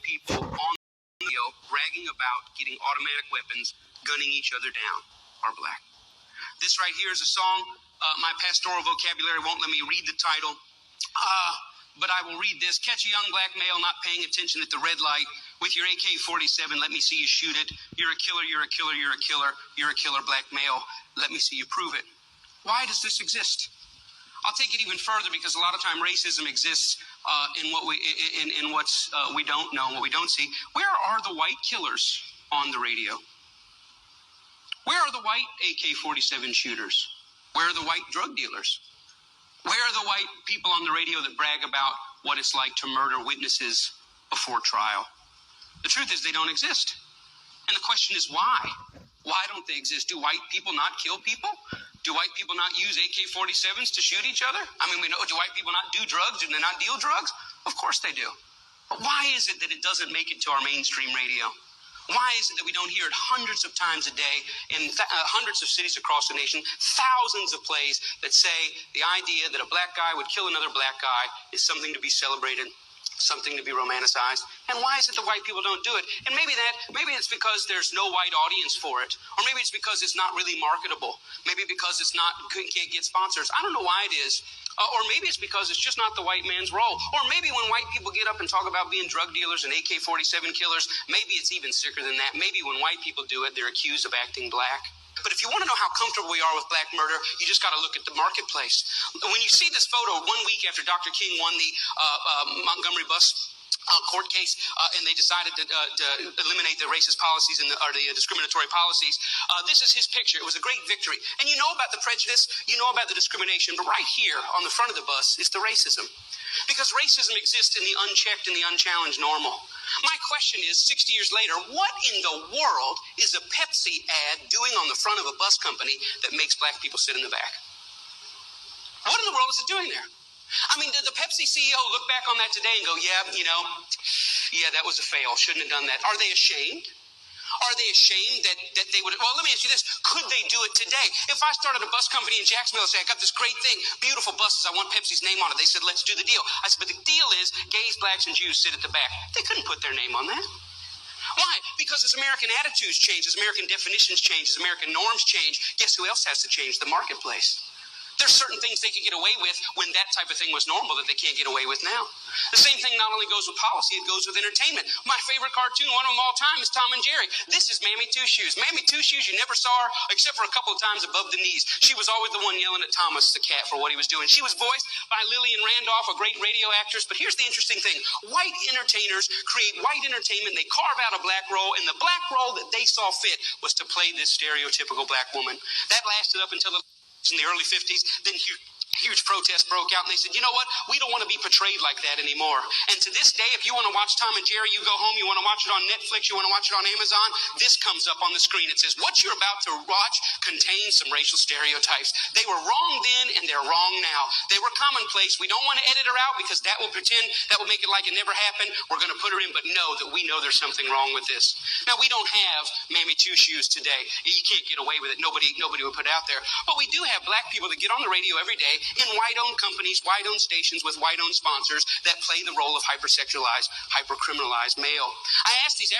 people on the radio bragging about getting automatic weapons, gunning each other down are black. This right here is a song. My pastoral vocabulary won't let me read the title, but I will read this. Catch a young black male not paying attention at the red light with your AK-47. Let me see you shoot it. You're a killer, you're a killer, you're a killer. You're a killer black male. Let me see you prove it. Why does this exist? I'll take it even further, because a lot of time racism exists in what we we don't know, what we don't see. Where are the white killers on the radio? Where are the white AK-47 shooters? Where are the white drug dealers? Where are the white people on the radio that brag about what it's like to murder witnesses before trial? The truth is they don't exist. And the question is why? Why don't they exist? Do white people not kill people? Do white people not use AK-47s to shoot each other? I mean, we know, do white people not do drugs? Do they not deal drugs? Of course they do. But why is it that it doesn't make it to our mainstream radio? Why is it that we don't hear it hundreds of times a day in hundreds of cities across the nation, thousands of plays that say the idea that a black guy would kill another black guy is something to be celebrated, something to be romanticized? And why is it that white people don't do it? And maybe it's because there's no white audience for it. Or maybe it's because it's not really marketable. Maybe because it's not, can't get sponsors. I don't know why it is. Or maybe it's because it's just not the white man's role. Or maybe when white people get up and talk about being drug dealers and AK-47 killers, maybe it's even sicker than that. Maybe when white people do it, they're accused of acting black. But if you want to know how comfortable we are with black murder, you just got to look at the marketplace. When you see this photo 1 week after Dr. King won the Montgomery bus court case, and they decided to eliminate the racist policies or the discriminatory policies. This is his picture. It was a great victory. And you know about the prejudice, you know about the discrimination, but right here on the front of the bus is the racism. Because racism exists in the unchecked and the unchallenged normal. My question is, 60 years later, what in the world is a Pepsi ad doing on the front of a bus company that makes black people sit in the back? What in the world is it doing there? I mean, did the Pepsi CEO look back on that today and go, yeah, that was a fail, shouldn't have done that? Are they ashamed? Are they ashamed that they would? Well, let me ask you this. Could they do it today? If I started a bus company in Jacksonville and said, I got this great thing, beautiful buses, I want Pepsi's name on it. They said, let's do the deal. I said, but the deal is gays, blacks, and Jews sit at the back. They couldn't put their name on that. Why? Because as American attitudes change, as American definitions change, as American norms change, guess who else has to change? The marketplace. There's certain things they could get away with when that type of thing was normal that they can't get away with now. The same thing not only goes with policy, it goes with entertainment. My favorite cartoon, one of them all time, is Tom and Jerry. This is Mammy Two Shoes. Mammy Two Shoes, you never saw her except for a couple of times above the knees. She was always the one yelling at Thomas the cat for what he was doing. She was voiced by Lillian Randolph, a great radio actress. But here's the interesting thing. White entertainers create white entertainment. They carve out a black role, and the black role that they saw fit was to play this stereotypical black woman. That lasted up until in the early 50s, then huge protests broke out, and they said, you know what, we don't want to be portrayed like that anymore. And to this day, if you want to watch Tom and Jerry, you go home, you want to watch it on Netflix, you want to watch it on Amazon, this comes up on the screen. It says, what you're about to watch contains some racial stereotypes. They were wrong then, and they're wrong now. They were commonplace. We don't want to edit her out because that will make it like it never happened. We're going to put her in, but know that we know there's something wrong with this. Now, we don't have Mammy Two Shoes today. You can't get away with it. Nobody would put it out there. But we do have black people that get on the radio every day in white-owned companies, white-owned stations with white-owned sponsors that play the role of hypersexualized, hypercriminalized male. I asked these